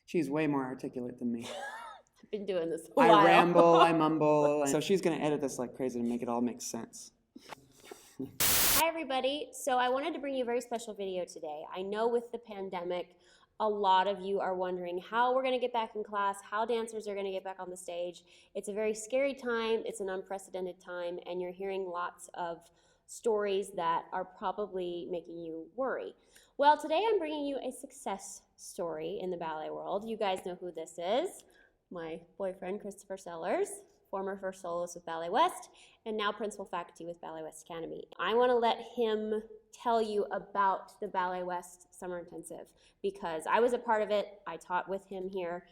She's way more articulate than me. I've been doing this a while. I ramble, I mumble, so she's going to edit this like crazy to make it all make sense. Hi everybody, so I wanted to bring you a very special video today. I know with the pandemic, a lot of you are wondering how we're going to get back in class, how dancers are going to get back on the stage. It's a very scary time, it's an unprecedented time, and you're hearing lots of stories that are probably making you worry. Well, today I'm bringing you a success story in the ballet world. You guys know who this is. My boyfriend, Christopher Sellers, former first soloist with Ballet West, and now principal faculty with Ballet West Academy. I want to let him tell you about the Ballet West Summer Intensive because I was a part of it. I taught with him here.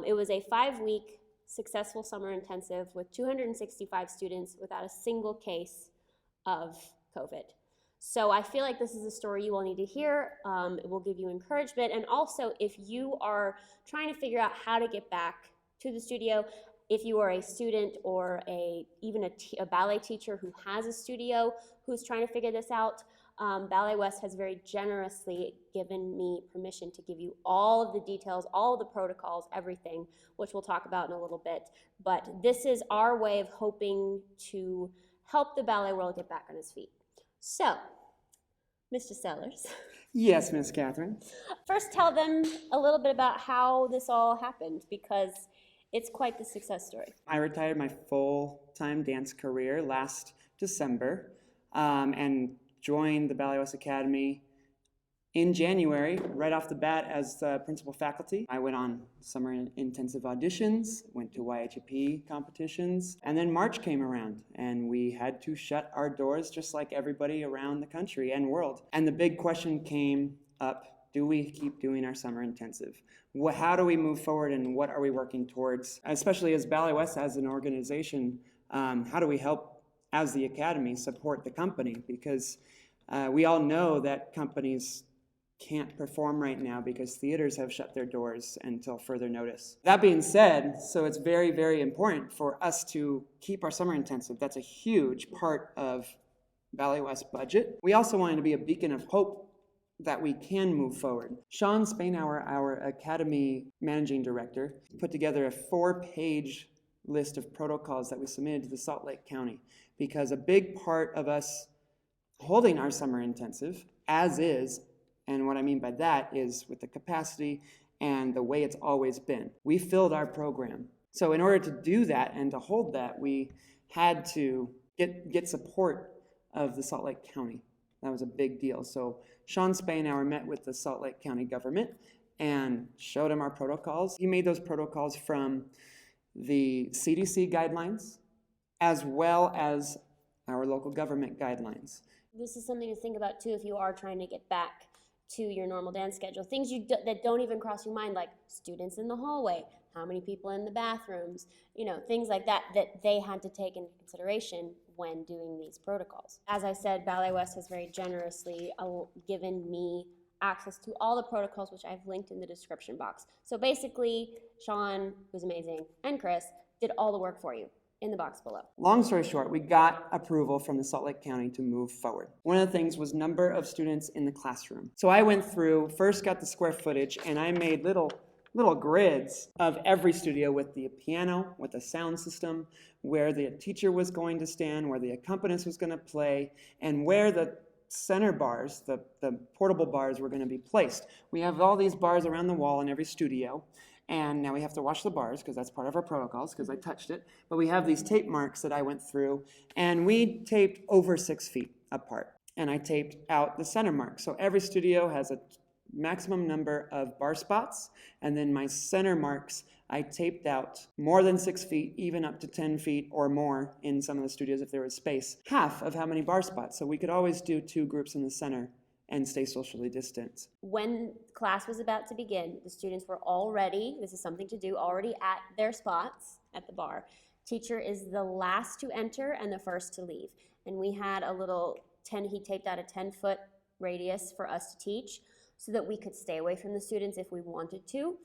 It was a 5-week successful summer intensive with 265 students without a single case of COVID. So I feel like this is a story you all need to hear. It will give you encouragement. And also, if you are trying to figure out how to get back to the studio, if you are a student or even a ballet teacher who has a studio who's trying to figure this out, Ballet West has very generously given me permission to give you all of the details, all of the protocols, everything, which we'll talk about in a little bit. But this is our way of hoping to help the ballet world get back on its feet. So, Mr. Sellers. Yes, Miss Kathryn. First, tell them a little bit about how this all happened, because it's quite the success story. I retired my full-time dance career last December and joined the Ballet West Academy in January, right off the bat as principal faculty. I went on summer intensive auditions, went to YHP competitions, and then March came around and we had to shut our doors just like everybody around the country and world. And the big question came up, do we keep doing our summer intensive? How do we move forward and what are we working towards? Especially as Ballet West as an organization, how do we help as the Academy support the company? Because we all know that companies can't perform right now because theaters have shut their doors until further notice. That being said, so it's very, very important for us to keep our summer intensive. That's a huge part of Ballet West's budget. We also wanted to be a beacon of hope that we can move forward. Sean Spainhour, our Academy Managing Director, put together a 4-page list of protocols that we submitted to the Salt Lake County because a big part of us holding our summer intensive, as is, and what I mean by that is with the capacity and the way it's always been. We filled our program. So in order to do that and to hold that, we had to get support of the Salt Lake County. That was a big deal. So Sean Spainhour met with the Salt Lake County government and showed him our protocols. He made those protocols from the CDC guidelines as well as our local government guidelines. This is something to think about too if you are trying to get back to your normal dance schedule. Things that don't even cross your mind, like students in the hallway, how many people in the bathrooms, things like that they had to take into consideration when doing these protocols. As I said, Ballet West has very generously given me access to all the protocols, which I've linked in the description box. So basically, Sean, who's amazing, and Chris did all the work for you in the box below. Long story short, we got approval from the Salt Lake County to move forward. One of the things was number of students in the classroom. So I went through, first got the square footage, and I made little grids of every studio with the piano, with the sound system, where the teacher was going to stand, where the accompanist was going to play, and where the center bars, the portable bars, were going to be placed. We have all these bars around the wall in every studio. And now we have to wash the bars because that's part of our protocols because I touched it. But we have these tape marks that I went through and we taped over 6 feet apart. And I taped out the center mark. So every studio has a maximum number of bar spots. And then my center marks, I taped out more than 6 feet, even up to 10 feet or more in some of the studios if there was space. Half of how many bar spots. So we could always do 2 groups in the center and stay socially distant. When class was about to begin, the students were already, this is something to do, already at their spots at the bar. Teacher is the last to enter and the first to leave. And we had he taped out a 10-foot radius for us to teach so that we could stay away from the students if we wanted to.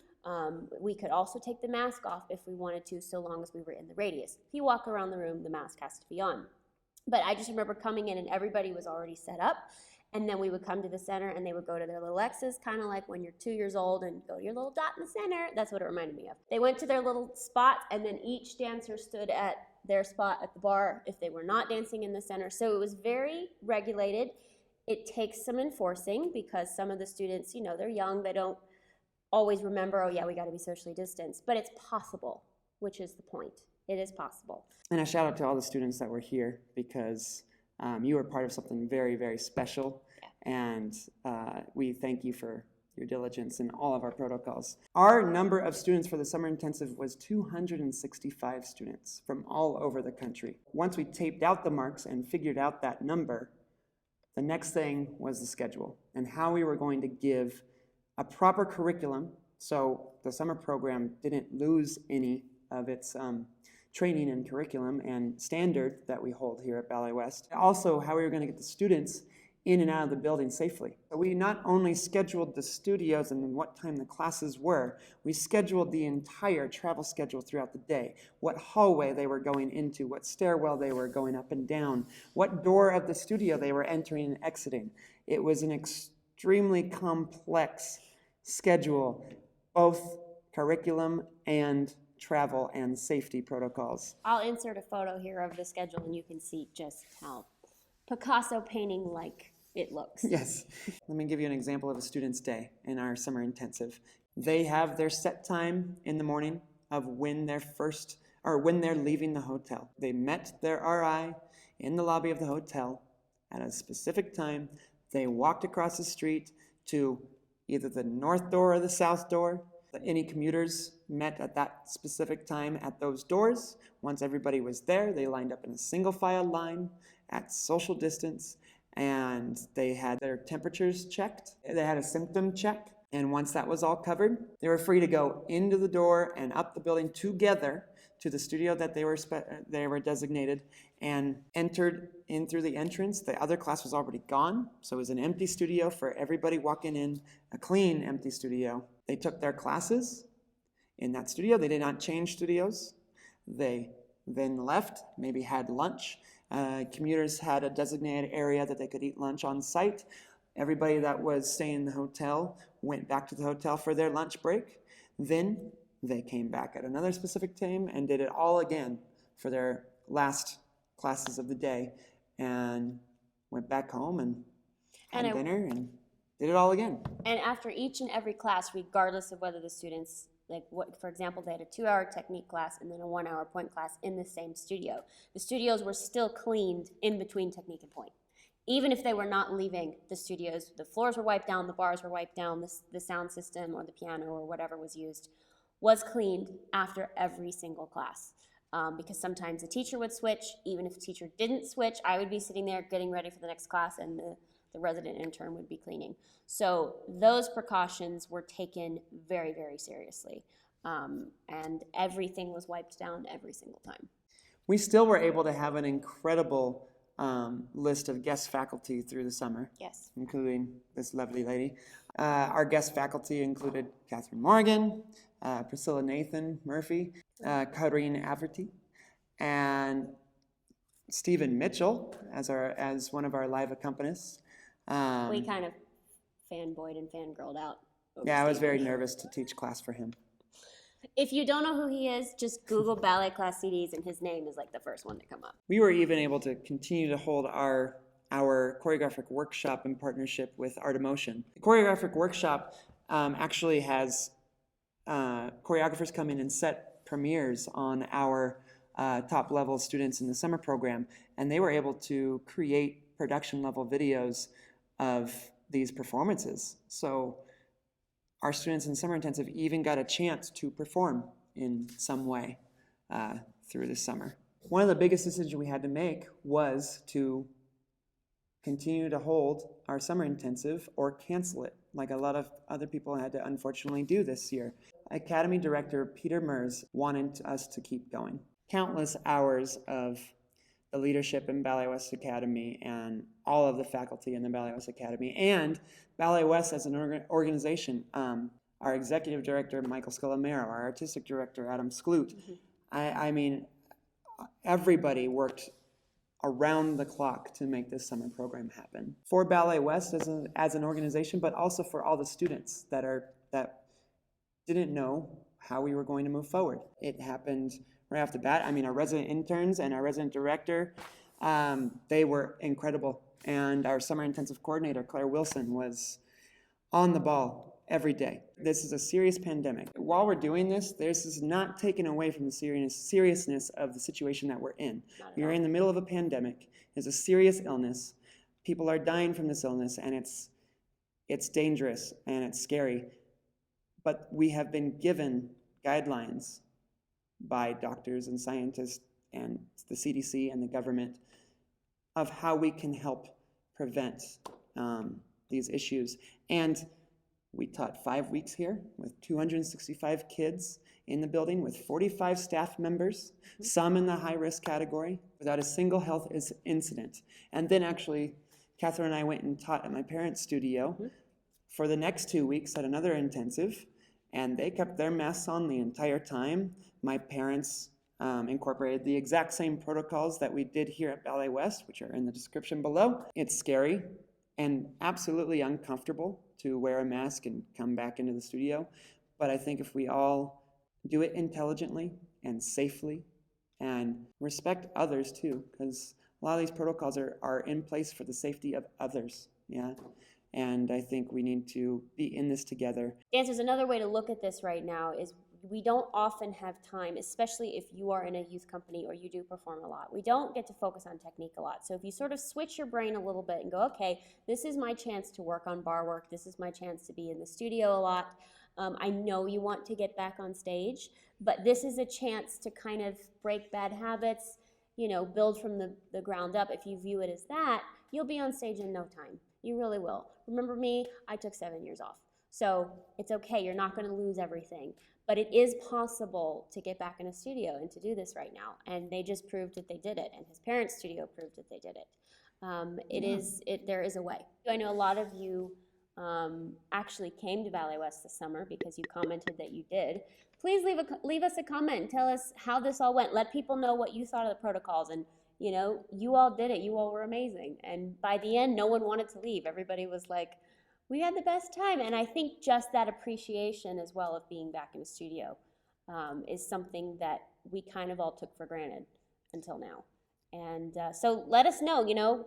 We could also take the mask off if we wanted to, so long as we were in the radius. If you walk around the room, the mask has to be on. But I just remember coming in and everybody was already set up. And then we would come to the center and they would go to their little X's, kind of like when you're 2 years old and go to your little dot in the center. That's what it reminded me of. They went to their little spots and then each dancer stood at their spot at the bar if they were not dancing in the center. So it was very regulated. It takes some enforcing because some of the students, you know, they're young, they don't always remember, oh yeah, we got to be socially distanced, but it's possible, which is the point. It is possible. And a shout out to all the students that were here because you were part of something very, very special. Yeah. And we thank you for your diligence in all of our protocols. Our number of students for the summer intensive was 265 students from all over the country. Once we taped out the marks and figured out that number, the next thing was the schedule and how we were going to give a proper curriculum so the summer program didn't lose any of its training and curriculum and standard that we hold here at Ballet West. Also, how we were going to get the students in and out of the building safely. So we not only scheduled the studios and what time the classes were, we scheduled the entire travel schedule throughout the day, what hallway they were going into, what stairwell they were going up and down, what door of the studio they were entering and exiting. It was an extremely complex schedule, both curriculum and travel and safety protocols. I'll insert a photo here of the schedule and you can see just how Picasso painting like it looks. Yes. Let me give you an example of a student's day in our summer intensive. They have their set time in the morning of when they're leaving the hotel. They met their RI in the lobby of the hotel at a specific time. They walked across the street to either the north door or the south door. Any commuters met at that specific time at those doors. Once everybody was there, they lined up in a single file line at social distance, and they had their temperatures checked. They had a symptom check, and once that was all covered, they were free to go into the door and up the building together to the studio that they were designated and entered in through the entrance. The other class was already gone, so it was an empty studio for everybody walking in, a clean, empty studio. They took their classes in that studio. They did not change studios. They then left, maybe had lunch. Commuters had a designated area that they could eat lunch on site. Everybody that was staying in the hotel went back to the hotel for their lunch break. Then they came back at another specific time and did it all again for their last classes of the day and went back home and had dinner and did it all again. And after each and every class, regardless of whether the students, like what, for example, they had a 2-hour technique class and then a 1-hour point class in the same studio. The studios were still cleaned in between technique and point. Even if they were not leaving the studios, the floors were wiped down, the bars were wiped down, the sound system or the piano or whatever was used was cleaned after every single class. Because sometimes the teacher would switch. Even if the teacher didn't switch, I would be sitting there getting ready for the next class and the resident intern would be cleaning. So those precautions were taken very, very seriously. And everything was wiped down every single time. We still were able to have an incredible list of guest faculty through the summer. Yes. Including this lovely lady. Our guest faculty included Kathryn Morgan, Priscilla Nathan Murphy, Kathryn Averty, and Stephen Mitchell as one of our live accompanists. We kind of fanboyed and fangirled out. Yeah, I was very nervous to teach class for him. If you don't know who he is, just Google ballet class CDs and his name is like the first one to come up. We were even able to continue to hold our choreographic workshop in partnership with Art Emotion. The choreographic workshop actually has choreographers come in and set premieres on our top level students in the summer program, and they were able to create production level videos of these performances. So our students in summer intensive even got a chance to perform in some way through the summer. One of the biggest decisions we had to make was to continue to hold our summer intensive or cancel it, like a lot of other people had to unfortunately do this year. Academy Director Peter Mers wanted us to keep going. Countless hours of the leadership in Ballet West Academy and all of the faculty in the Ballet West Academy and Ballet West as an organization. Our executive director, Michael Scolamero, our artistic director, Adam Skloot. I mean, everybody worked around the clock to make this summer program happen. For Ballet West as an organization, but also for all the students that didn't know how we were going to move forward. It happened right off the bat. I mean, our resident interns and our resident director, they were incredible. And our summer intensive coordinator, Claire Wilson, was on the ball every day. This is a serious pandemic. While we're doing this is not taken away from the seriousness of the situation that we're in. We're in the middle of a pandemic. It's a serious illness. People are dying from this illness, and it's dangerous and it's scary. But we have been given guidelines by doctors and scientists and the CDC and the government of how we can help prevent these issues. And we taught 5 weeks here with 265 kids in the building with 45 staff members, some in the high-risk category, without a single health incident. And then actually, Kathryn and I went and taught at my parents' studio for the next 2 weeks at another intensive, and they kept their masks on the entire time. My parents incorporated the exact same protocols that we did here at Ballet West, which are in the description below. It's scary and absolutely uncomfortable to wear a mask and come back into the studio. But I think if we all do it intelligently and safely and respect others too, because a lot of these protocols are in place for the safety of others, yeah? And I think we need to be in this together. Dancers, another way to look at this right now is we don't often have time, especially if you are in a youth company or you do perform a lot. We don't get to focus on technique a lot. So if you sort of switch your brain a little bit and go, okay, this is my chance to work on bar work. This is my chance to be in the studio a lot. I know you want to get back on stage, but this is a chance to kind of break bad habits, you know, build from the ground up. If you view it as that, you'll be on stage in no time. You really will. Remember me, I took 7 years off. So it's okay, you're not gonna lose everything. But it is possible to get back in a studio and to do this right now. And they just proved that they did it. And his parents' studio proved that they did it. There is a way. I know a lot of you actually came to Ballet West this summer because you commented that you did. Please leave us a comment and tell us how this all went. Let people know what you thought of the protocols. And you know, you all did it. You all were amazing. And by the end, no one wanted to leave. Everybody was like, we had the best time. And I think just that appreciation as well of being back in the studio is something that we kind of all took for granted until now. And so let us know, you know,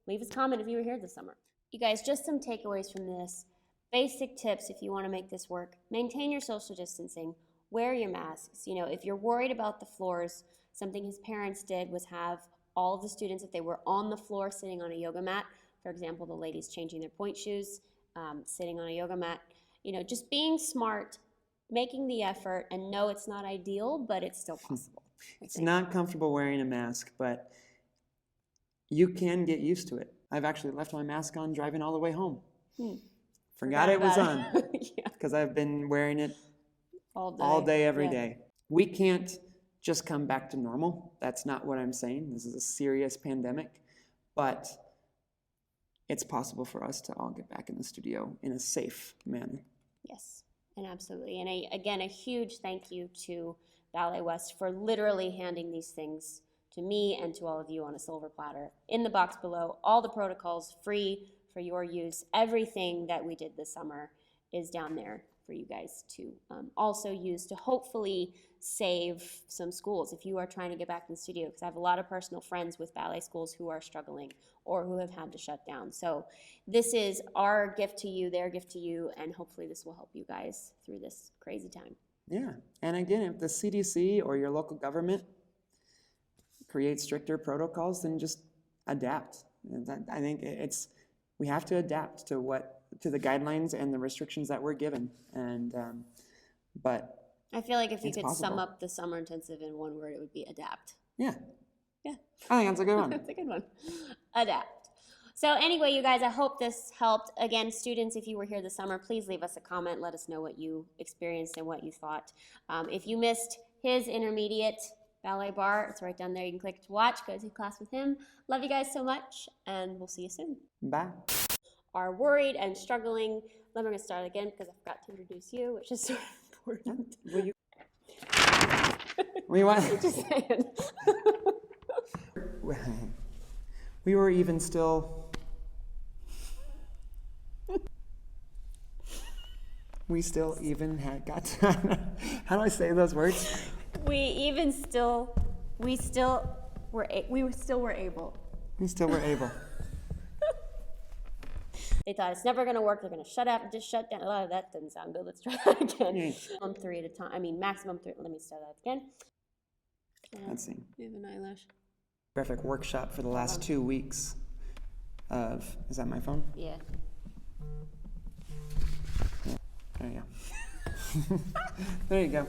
leave us a comment if you were here this summer. You guys, just some takeaways from this. Basic tips if you want to make this work. Maintain your social distancing. Wear your masks. You know, if you're worried about the floors, something his parents did was have all of the students, if they were on the floor sitting on a yoga mat, for example, the ladies changing their point shoes, sitting on a yoga mat, you know, just being smart, making the effort, and know it's not ideal, but it's still possible. It's not comfortable wearing a mask, but you can get used to it. I've actually left my mask on driving all the way home. Forgot it was on because I've been wearing it all day, every day. We can't just come back to normal. That's not what I'm saying. This is a serious pandemic, but it's possible for us to all get back in the studio in a safe manner. Yes, and absolutely. And again, a huge thank you to Ballet West for literally handing these things to me and to all of you on a silver platter. In the box below, all the protocols free for your use. Everything that we did this summer is down there for you guys to also use to hopefully save some schools if you are trying to get back in the studio, because I have a lot of personal friends with ballet schools who are struggling or who have had to shut down. So this is our gift to you, their gift to you, and hopefully this will help you guys through this crazy time. Yeah, and again, if the CDC or your local government creates stricter protocols, then just adapt. I think we have to adapt to the guidelines and the restrictions that we're given. And but I feel like if you could sum up the summer intensive in one word, it would be adapt. Yeah. Yeah. I think that's a good one. That's a good one. Adapt. So anyway, you guys, I hope this helped. Again, students, if you were here this summer, please leave us a comment. Let us know what you experienced and what you thought. If you missed his intermediate ballet bar, it's right down there. You can click to watch, go to class with him. Love you guys so much, and we'll see you soon. Bye. Are worried and struggling. We're going to start again because I forgot to introduce you, which is sort of important. We want. Just saying. We were even still. We still even had got to, how do I say those words? We still were able. We still were able. They thought it's never going to work. They're going to shut up, just shut down. Oh, that didn't sound good. Let's try that again. Yeah. 3 at a time. I mean, maximum 3. Let me start that again. Let's see. You have an eyelash. Graphic workshop for the last 2 weeks of, is that my phone? Yeah. There you go. There you go.